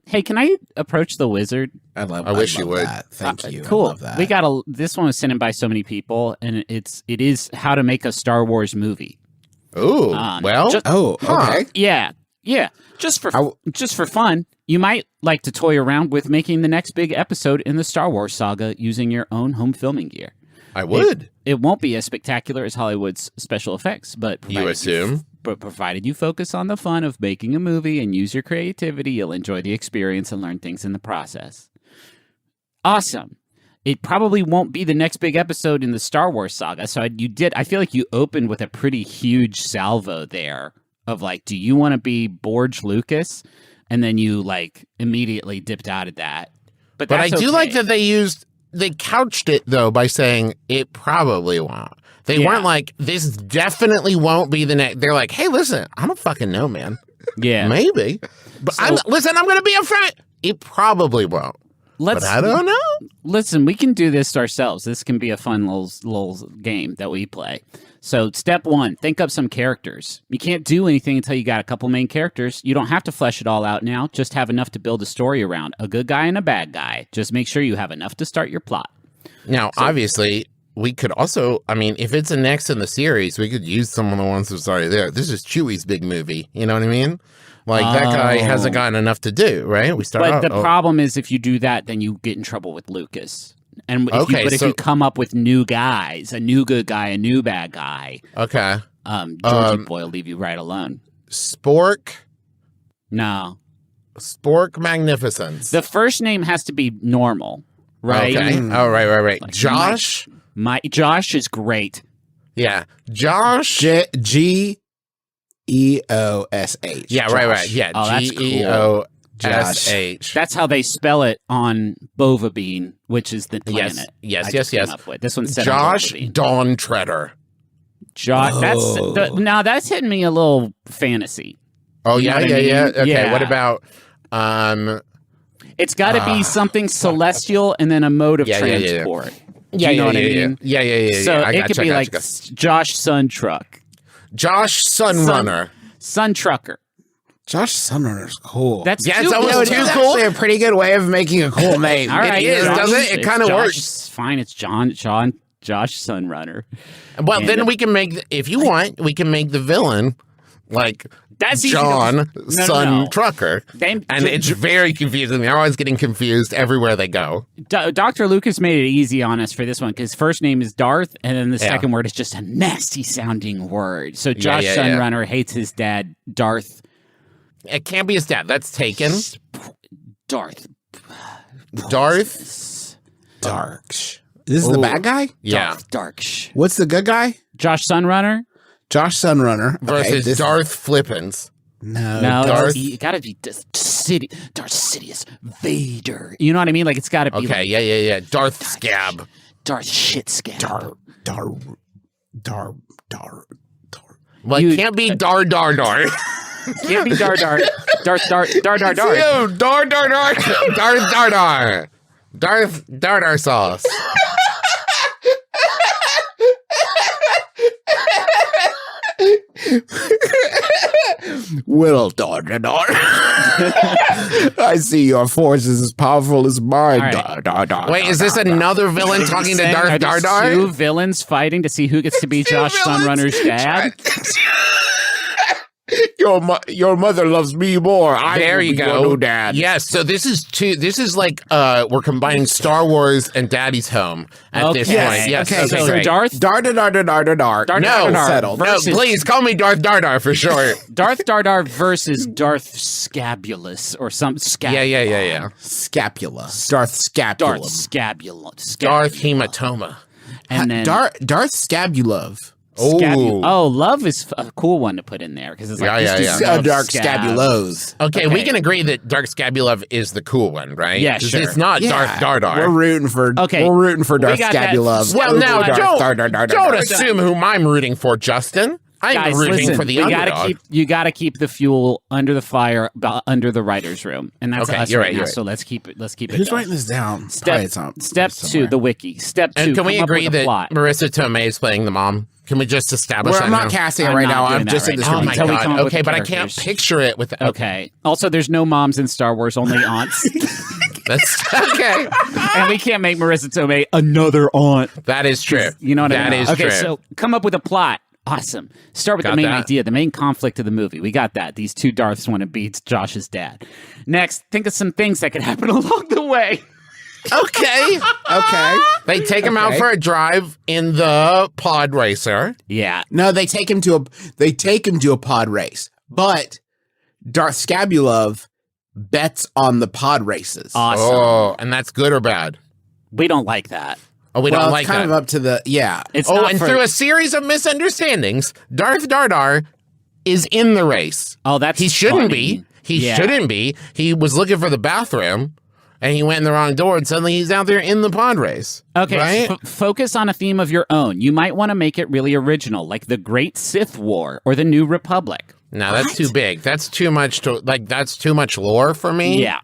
Hey, can I approach the wizard? I wish you would. That. Thank you. Cool. I love that. We got this one was sent in by so many people, and it is how to make a Star Wars movie. Ooh, okay. Yeah. Just for fun, you might like to toy around with making the next big episode in the Star Wars saga using your own home filming gear. I would. It won't be as spectacular as Hollywood's special effects, but You assume? But provided you focus on the fun of making a movie and use your creativity, you'll enjoy the experience and learn things in the process. Awesome. It probably won't be the next big episode in the Star Wars saga. So I feel like you opened with a pretty huge salvo there of like, do you want to be George Lucas? And then you like immediately dipped out of that. But I do like that they couched it though by saying it probably won't. They weren't like, this definitely won't be the next. They're like, hey, listen, I don't fucking know, man. Yeah. Maybe. But I'm going to be upfront. It probably won't. But I don't know. Listen, we can do this ourselves. This can be a fun little game that we play. So step 1, think up some characters. You can't do anything until you got a couple main characters. You don't have to flesh it all out now. Just have enough to build a story around. A good guy and a bad guy. Just make sure you have enough to start your plot. Now, obviously, we could also, I mean, if it's a next in the series, we could use some of the ones that's already there. This is Chewie's big movie. You know what I mean? Like, that guy hasn't gotten enough to do, right? But the problem is if you do that, then you get in trouble with Lucas. And if you come up with new guys, a new good guy, a new bad guy, Georgie Boy will leave you right alone. Spork? No. Spork Magnificence. The first name has to be normal, right? Okay. Oh, right. Like Josh? Josh is great. Yeah. Josh? Geosh. Yeah, right. Yeah. Oh, that's Geosh. That's how they spell it on Bovabine, which is the planet. Yes. This one's set Josh on Dawn Treader. Josh, that's hitting me a little fantasy. Oh, You know yeah. what I mean? Okay, Yeah. what about It's got to be something celestial and then a mode of transport. Yeah. You know what I mean? Yeah. So it could be like Josh Sun Truck. Josh Sunrunner. Sun Trucker. Josh Sunrunner's cool. That's it's almost too cool. Actually a pretty good way of making a cool name. All right, It is, doesn't it? It kind of works. It's fine. It's Josh Sunrunner. Well, then we can make, if you want, we can make the villain like That's easy John No. Trucker. And it's very confusing. They're always getting confused everywhere they go. Dr. Lucas made it easy on us for this one because first name is Darth, and then the second word is just a nasty sounding word. So Josh Sunrunner hates his dad, Darth. It can't be his dad. That's taken. Darth. Darth. Darksh. This is the bad guy? Yeah. Darksh. What's the good guy? Josh Sunrunner? Josh Sunrunner. Versus Darth Flippins. No, Darth. It gotta be Darth Sidious Vader. You know what I mean? Like it's gotta be. Okay, yeah. Darth Scab. Darth Shit Scab. Dar. Well, it can't be Dar. Can't be Dar. Darth Dar. Ew, Dar. Darth Dar sauce. Will Dar. I see your force is as powerful as mine. Right. Dar. Wait, is this another villain talking to Darth Dar? Two villains fighting to see who gets to be Josh Sunrunner's dad. Your mother loves me more. There you go. Your new dad. Yes, so this is like we're combining Star Wars and Daddy's Home at this point. Yes, okay, so great. Darth Dar. No, please call me Darth Dar for sure. Darth Dar versus Darth Scabulous or some Yeah. Scapula. Darth Scapula. Darth Scabula. Darth Hematoma. And then Darth Scabulove. Oh, love is a cool one to put in there because it's like Dark Scabulos. Okay, we can agree that Dark Scabulov is the cool one, right? Yeah, sure. It's not Darth Dardar. We're rooting for Darth Scabulov. Well, now Darth don't assume whom I'm rooting for, Justin. I'm Guys, rooting listen, for the you underdog. you gotta keep the fuel under the fire, under the writer's room, and that's Okay, us you're right right, now. you're right. So let's keep it. Let's keep it. Who's going. writing this down? Step Probably it's on Step somewhere. 2, the wiki. Step 2. And can we come up agree with a that plot. Marissa Tomei is playing the mom? Can we just establish Well, that I'm not now? casting it I'm right not now. doing I'm that just right in the now. Oh my Until we god! come up with Okay, the but I can't characters. picture it with. Okay. Also, there's no moms in Star Wars, only aunts, That's okay. and we can't make Marissa Tomei another aunt. That is true. You know what I mean? That is okay, true. so come up with a plot. Awesome. Start with Got the main that. idea, the main conflict of the movie. We got that. These two Darths want to beat Josh's dad. Next, think of some things that could happen along the way. Okay. Okay. They take him out Okay. for a drive in the pod racer. Yeah. No, they take him to a pod race, but Darth Scabulov bets on the pod races. Awesome. Oh, and that's good or bad? We don't like that. Oh, we well, don't it's like kind that. of up to the It's Oh, not and for, through a series of misunderstandings, Darth Dardar is in the race. Oh, that's He shouldn't funny. be. He Yeah. shouldn't be. He was looking for the bathroom, and he went in the wrong door, and suddenly he's out there in the pod race. Okay, right? focus on a theme of your own. You might want to make it really original, like the Great Sith War or the New Republic. No, that's too big. That's too much. That's too much lore for me. Yeah.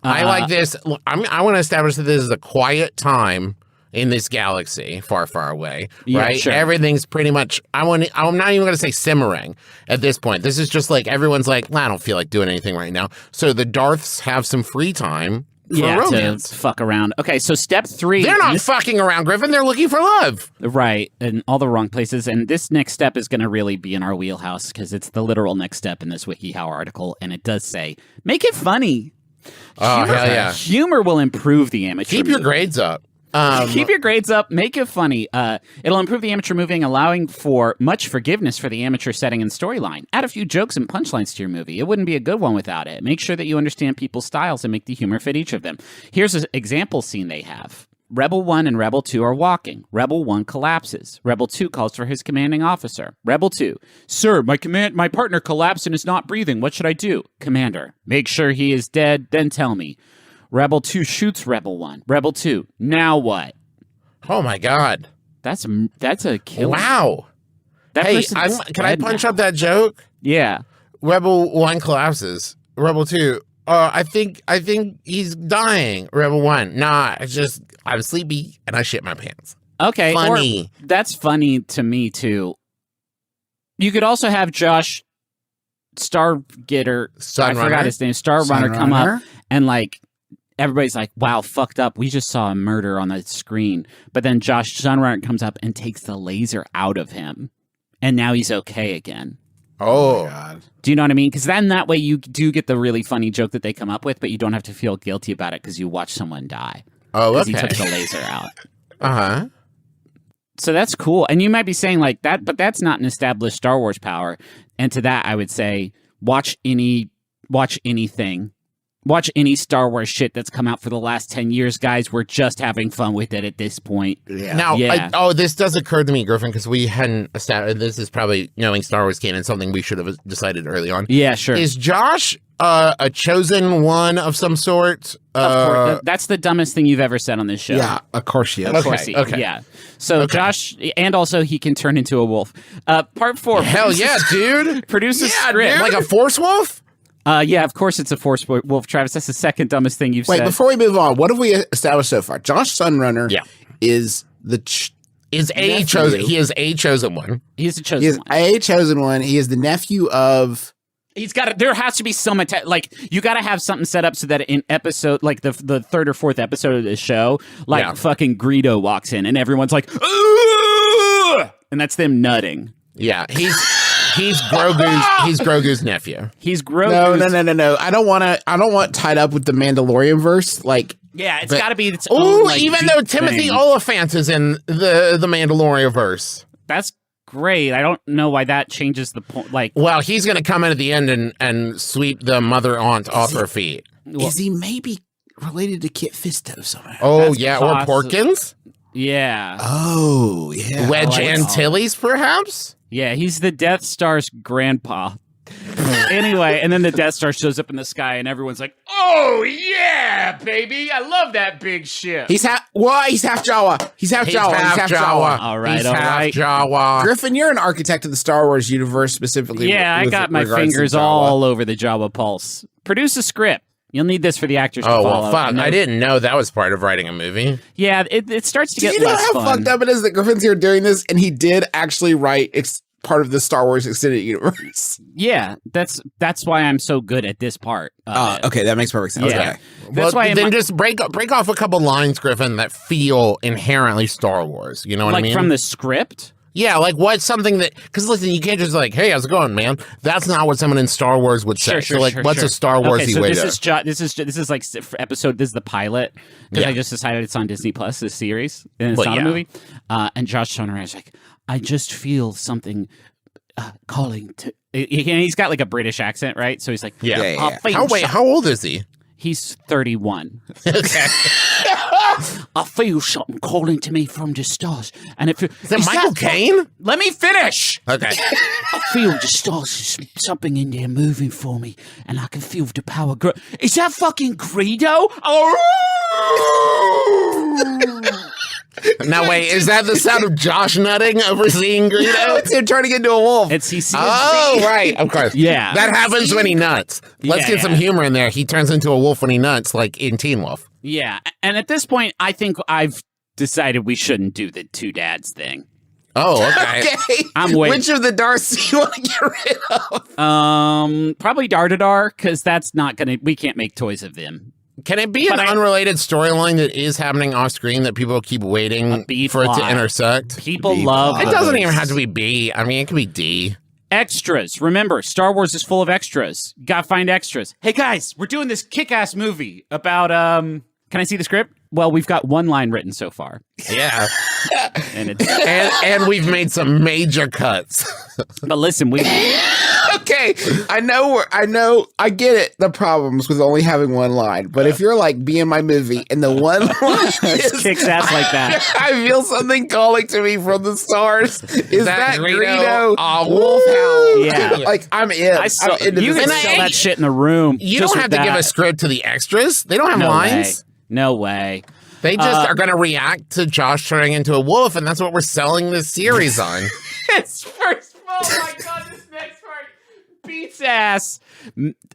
I like this. I want to establish that this is a quiet time in this galaxy, far, far away. Yeah, right? sure. Everything's pretty much. I'm not even going to say simmering at this point. This is just like everyone's like, well, I don't feel like doing anything right now. So the Darths have some free time for romance. to fuck around. Okay, so step 3. They're not fucking around, Griffin. They're looking for love. Right, in all the wrong places. And this next step is going to really be in our wheelhouse because it's the literal next step in this WikiHow article. And it does say, make it funny. Oh, hell yeah. Humor will improve the amateur Keep your movie. grades up. Keep your grades up. Make it funny. It'll improve the amateur movie, allowing for much forgiveness for the amateur setting and storyline. Add a few jokes and punchlines to your movie. It wouldn't be a good one without it. Make sure that you understand people's styles and make the humor fit each of them. Here's an example scene they have. Rebel 1 and Rebel 2 are walking. Rebel 1 collapses. Rebel 2 calls for his commanding officer. Rebel 2, sir, my partner collapsed and is not breathing. What should I do? Commander, make sure he is dead, then tell me. Rebel 2 shoots Rebel 1. Rebel 2, now what? Oh, my God. That's a killer. Wow. That Hey, person's can I dead punch now. up that joke? Yeah. Rebel 1 collapses. Rebel 2, I think he's dying. Rebel 1, nah, I'm sleepy and I shit my pants. Okay. Funny. Or, that's funny to me too. You could also have Josh Stargetter, I forgot his name, Star Runner, come up and like everybody's like, wow, fucked up. We just saw a murder on the screen. But then Josh Sunrunner comes up and takes the laser out of him. And now he's okay again. Oh. God. Do you know what I mean? Because then that way you do get the really funny joke that they come up with, but you don't have to feel guilty about it because you watch someone die. Oh, Because okay. he took the laser out. Uh-huh. So that's cool. And you might be saying like that, but that's not an established Star Wars power. And to that, I would say watch anything. Watch any Star Wars shit that's come out for the last 10 years, guys. We're just having fun with it at this point. Yeah. Now, Yeah. this does occur to me, Griffin, because we hadn't established, this is probably, knowing Star Wars canon, something we should have decided early on. Yeah, sure. Is Josh a chosen one of some sort? Of course, that's the dumbest thing you've ever said on this show. Yeah, of course she is. Of course he, okay. yeah. So Josh, and also he can turn into a wolf. Part 4. Hell yeah, dude. Produce a Yeah, script. dude. Like a force wolf? Yeah, of course it's a force wolf, Travis. That's the second dumbest thing you've Wait, said. before we move on, what have we established so far? Josh Sunrunner is the nephew. He is a chosen one. He's the chosen He is one. a chosen one. He is the nephew of. He's got. There has to be some like you got to have something set up so that in episode like the third or fourth episode of the show, like fucking Greedo walks in and everyone's like, "Ugh!" And that's them nutting. Yeah, he's Grogu's nephew. He's Grogu's. No. I don't want tied up with the Mandalorian verse. Like, Yeah, it's got to be its Oh, own. Like, even deep though Timothy thing. Oliphant is in the Mandalorian verse. That's great. I don't know why that changes the point. Like, Well, he's going to come in at the end and sweep the mother aunt off her feet. is he maybe related to Kit Fisto somehow? Oh, That's yeah, possi- or Porkins? yeah, Oh, yeah. Wedge like- Antilles, perhaps? yeah. He's the Death Star's grandpa. Anyway, and then the Death Star shows up in the sky, and everyone's like, "Oh yeah, baby! I love that big ship." He's half Jawa. He's half Jawa. All right, He's all half right. Jawa. Griffin, you're an architect of the Star Wars universe specifically. Yeah, I with got my regards to fingers Jawa. all over the Jawa Pulse. Produce a script. You'll need this for the actors to Oh, follow. well, fuck. And I didn't know that was part of writing a movie. Yeah, it starts to Do get you know less how fun. fucked up it is that Griffin's here doing this, and he did actually write part of the Star Wars extended universe? Yeah, that's why I'm so good at this part. Okay, that makes perfect sense. Yeah. Okay. That's why then just break off a couple lines, Griffin, that feel inherently Star Wars. You know what I like mean? from the script. Yeah, like what's something that... Because listen, you can't just like, hey, how's it going, man? That's not what someone in Star Wars would say. What's a Star Warsy way this to... is like episode. This is the pilot because I just decided it's on Disney Plus. This series and it's not a movie. And Josh Toner is like, I just feel something calling to. He's got like a British accent, right? So he's like, Yeah. How old is he? He's 31. Okay. I feel something calling to me from the stars, and Is that Michael Caine? Let me finish. Okay. I feel the stars, there's something in there moving for me, and I can feel the power grow. Is that fucking Greedo? Oh! Now wait, is that the sound of Josh nutting overseeing Greedo? It's him turning into a wolf. It's he. Oh, right, of course. Yeah. That happens when he nuts. Let's get some humor in there. He turns into a wolf when he nuts, like in Teen Wolf. Yeah, and at this point, I think I've decided we shouldn't do the two dads thing. Oh, okay. Okay. I'm waiting. Which of the Darths do you want to get rid of? Probably Dar, because that's not gonna. We can't make toys of them. Can it be an unrelated storyline that is happening off screen that people keep waiting for it to intersect? People love it. Doesn't even have to be B. I mean, it could be D. Extras. Remember, Star Wars is full of extras. You gotta find extras. Hey guys, we're doing this kick-ass movie about Can I see the script? Well, we've got one line written so far. Yeah. and it's and we've made some major cuts. But listen, we Okay, I get it, the problems with only having one line, but if you're like, be in my movie, and the one line is, kicks ass like that. I feel something calling to me from the stars. Is that Greedo? Wolfhound? Yeah. Like, I'm in. I'm into this. can And sell that shit in the room. You don't have to give a script to the extras. They don't have lines. No way. They just are going to react to Josh turning into a wolf, and that's what we're selling this series on. It's first. Oh my god, this next part beats ass.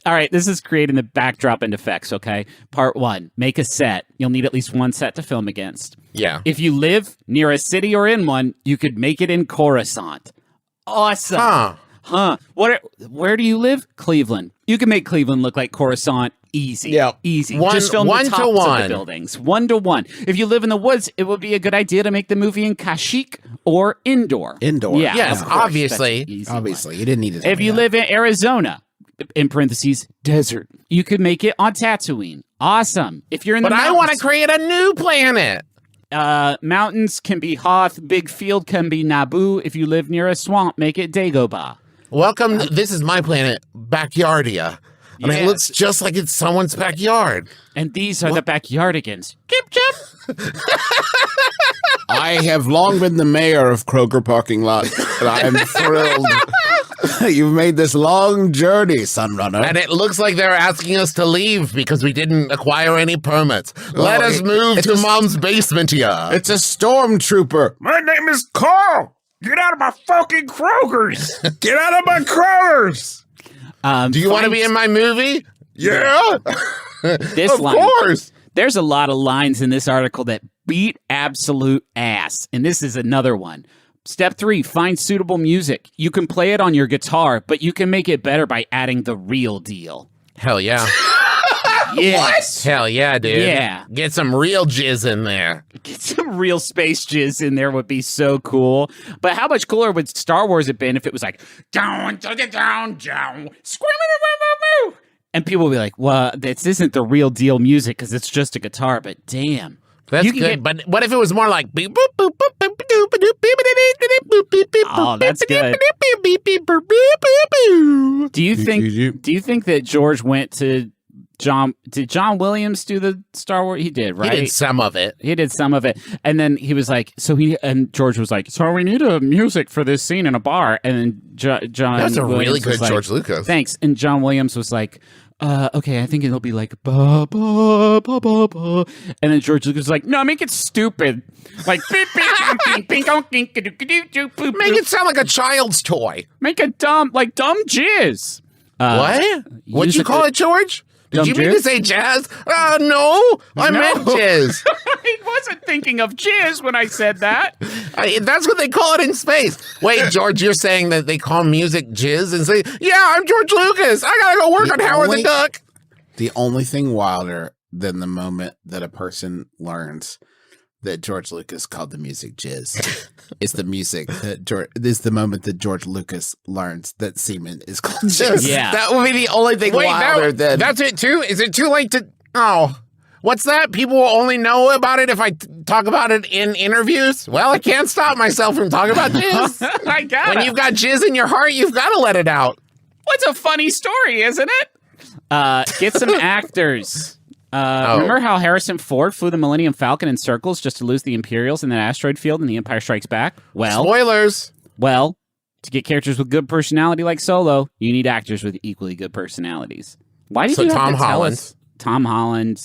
All right, this is creating the backdrop and effects, okay? Part 1, make a set. You'll need at least one set to film against. Yeah. If you live near a city or in one, you could make it in Coruscant. Awesome. Huh. Where do you live? Cleveland. You can make Cleveland look like Coruscant. Easy. Yeah. Easy. Just film the tops of the buildings. 1-to-1. If you live in the woods, it would be a good idea to make the movie in Kashyyyk or Indoor. Indoor. Yeah. Yes, of course. obviously. Obviously, you didn't need to. If you live in Arizona, in parentheses, desert, you could make it on Tatooine. Awesome. If you're in the But I want to create a new planet. mountains can be Hoth. Big field can be Naboo. If you live near a swamp, make it Dagobah. Welcome. This is my planet, Backyardia. And it looks just like it's someone's backyard. And these are the backyardigans. Chip, chip. I have long been the mayor of Kroger parking lot, and I'm thrilled. You've made this long journey, Sunrunner. And it looks like they're asking us to leave because we didn't acquire any permits. Let us move to Mom's basement here. It's a stormtrooper. My name is Carl. Get out of my fucking Kroger's. Get out of my Kroger's. Do you want to be in my movie? Yeah. This of line, course. There's a lot of lines in this article that beat absolute ass. And this is another one. Step 3, find suitable music. You can play it on your guitar, but you can make it better by adding the real deal. Hell yeah. Yes. Hell yeah, dude. Yeah. Get some real jizz in there. Get some real space jizz in there would be so cool. But how much cooler would Star Wars have been if it was like, down, down, down, screaming, and people would be like, well, this isn't the real deal music because it's just a guitar, but damn. That's good, but what if it was more like beep, boop, boop, boop, boop, boop, boop, boop, boop, boop, boop, Oh, that's good. Do you think that George went to Did John Williams do the Star Wars? He did, right? He did some of it. He did some of it. And then he was like, and George was like, so we need a music for this scene in a bar. And then John That was a Williams really good was like, George Lucas. Thanks. And John Williams was like, okay, I think it'll be like ba ba ba ba ba. And then George Lucas was like, no, make it stupid. Like beep beep beep beep Make it sound like a child's toy. Make it dumb jizz. What? What'd you call it, George? Did Dumb you mean jizz? to say jazz? No, I meant jizz. I wasn't thinking of jizz when I said that. That's what they call it in space. Wait, George, you're saying that they call music jizz and say, yeah, I'm George Lucas. I gotta go work on Howard the Duck. The only thing wilder than the moment that a person learns that George Lucas called the music jizz is the moment that George Lucas learns that semen is called jizz. Yeah. That would be the only thing wilder than that's it too? Is it too late to... Oh, what's that? People will only know about it if I talk about it in interviews? Well, I can't stop myself from talking about jizz. I got it. When you've got jizz in your heart, you've got to let it out. What's a funny story, isn't it? Get some actors. Remember how Harrison Ford flew the Millennium Falcon in circles just to lose the Imperials in that asteroid field in The Empire Strikes Back? Spoilers. Well, to get characters with good personality like Solo, you need actors with equally good personalities. Why did you have Tom to tell Holland. us? Tom Holland,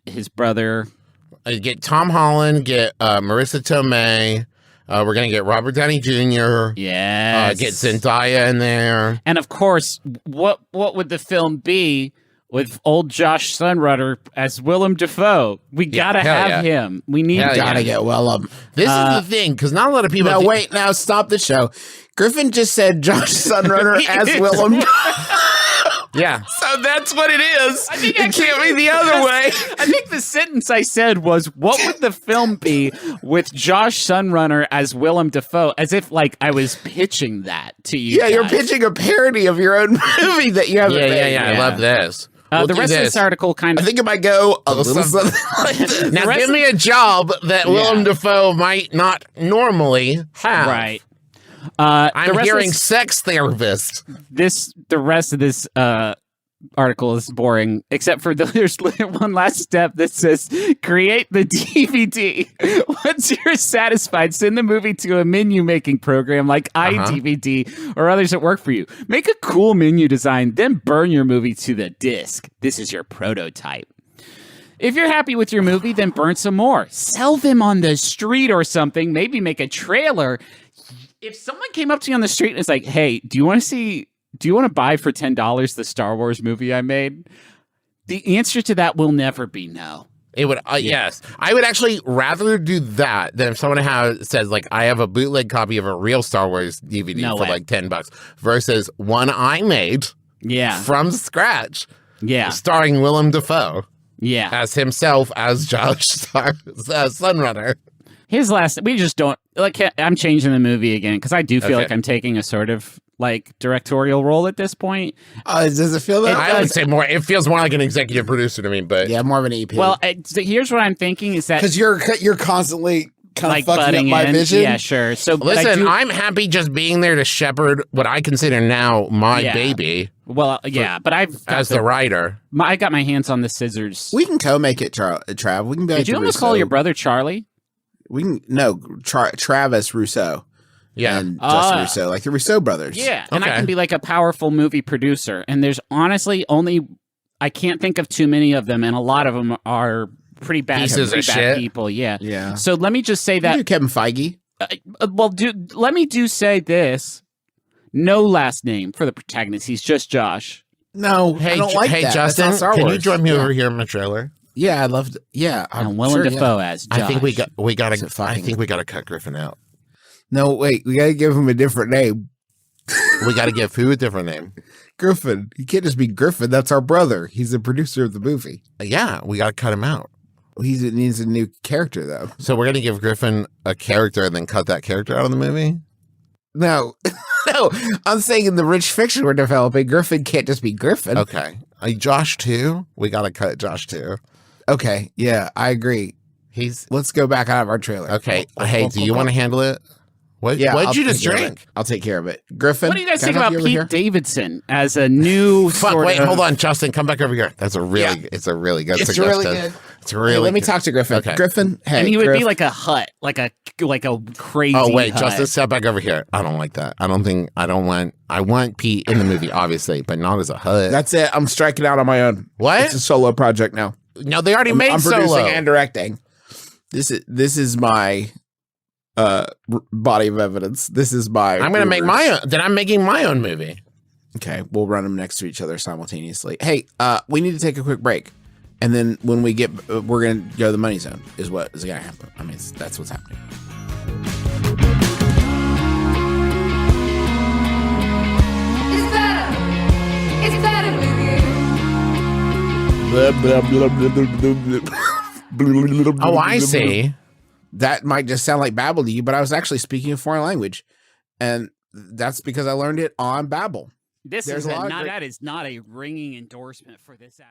his brother. Get Tom Holland, get Marissa Tomei. We're going to get Robert Downey Jr. Yes. Get Zendaya in there. And of course, what would the film be with old Josh Sunrunner as Willem Dafoe? We gotta have him. We need gotta get Willem. This is the thing, because not a lot of people... No, wait, now stop the show. Griffin just said Josh Sunrunner as Willem. Yeah. So that's what it is. I think it can't be the other way. I think the sentence I said was, what would the film be with Josh Sunrunner as Willem Dafoe? As if, like, I was pitching that to you. Yeah, you're pitching a parody of your own movie that you haven't made. Yeah. I love this. The rest of this article kind I of... think it might go a little something like this. Now, give me a job that Willem Dafoe might not normally have. Right. I'm hearing sex therapist. The rest of this article is boring, except for there's one last step that says create the DVD. Once you're satisfied, send the movie to a menu making program like iDVD or others that work for you. Make a cool menu design, then burn your movie to the disc. This is your prototype. If you're happy with your movie, then burn some more. Sell them on the street or something. Maybe make a trailer. If someone came up to you on the street and was like, hey, do you want to buy for $10 the Star Wars movie I made? The answer to that will never be no. It would, yes. I would actually rather do that than if someone says, like, I have a bootleg copy of a real Star Wars DVD for like $10 versus one I made from scratch. Yeah. Starring Willem Dafoe. Yeah. As himself, as Josh Sunrunner. His last, we just don't, like, I'm changing the movie again because I do feel like I'm taking a sort of, like, directorial role at this point. Does it feel that? I would say more, it feels more like an executive producer to me, but. Yeah, more of an EP. Well, so here's what I'm thinking is that. Because you're constantly kind like of fucking butting up my in. vision. Yeah, sure. So listen, I'm happy just being there to shepherd what I consider now my baby. Well, yeah, but I've as the writer, I got my hands on the scissors. We can co-make it, Trav. We can be. Did you almost call your brother Charlie? We can Travis Rousseau. Yeah, and Justin Rousseau, like the Rousseau brothers. Yeah, and I can be like a powerful movie producer. And there's honestly I can't think of too many of them, and a lot of them are pretty bad, pieces of shit people. Yeah, yeah. So let me just say that Kevin Feige. Let me say this: no last name for the protagonist. He's just Josh. No, I don't like that. Justin, can you join me over here in my trailer? Yeah, I'd love to. Yeah, I'm Willem Dafoe as Josh. I think we got to cut Griffin out. No, wait, we got to give him a different name. We got to give who a different name? Griffin. He can't just be Griffin. That's our brother. He's the producer of the movie. Yeah, we got to cut him out. He needs a new character, though. So we're going to give Griffin a character and then cut that character out of the movie? No. No, I'm saying in the rich fiction we're developing, Griffin can't just be Griffin. Okay. Josh, too? We got to cut Josh, too. Okay, yeah, I agree. Let's go back out of our trailer. Okay. Hey, do you want to handle it? What'd I'll you just take care of drink? it. I'll take care of it. Griffin, What do you guys can I think have about you over Pete here? Davidson as a new Fuck, sort wait, of... hold on, Justin. Come back over here. That's a really, it's a really good It's suggestion. really good. It's really Hey, let me good. talk to Griffin. Okay. Griffin, hey. and he would Griff, be like a hut, like a crazy Oh, wait, hut. Justin, step back over here. I don't like that. I want Pete in the movie, obviously, but not as a HUD. that's it. I'm striking out on my own. What? It's a solo project now. No, they already made I'm Solo. producing and directing. This is my body of evidence. This is my. I'm going to make rumors. my own. Then I'm making my own movie. Okay, we'll run them next to each other simultaneously. Hey, we need to take a quick break, and then when we get, we're gonna go to the money zone. Is what is gonna happen. I mean, that's what's happening. It's better with you. Oh, I see. That might just sound like Babel to you, but I was actually speaking a foreign language, and that's because I learned it on Babel. This There's is a lot of not, great- that is not a ringing endorsement for this act.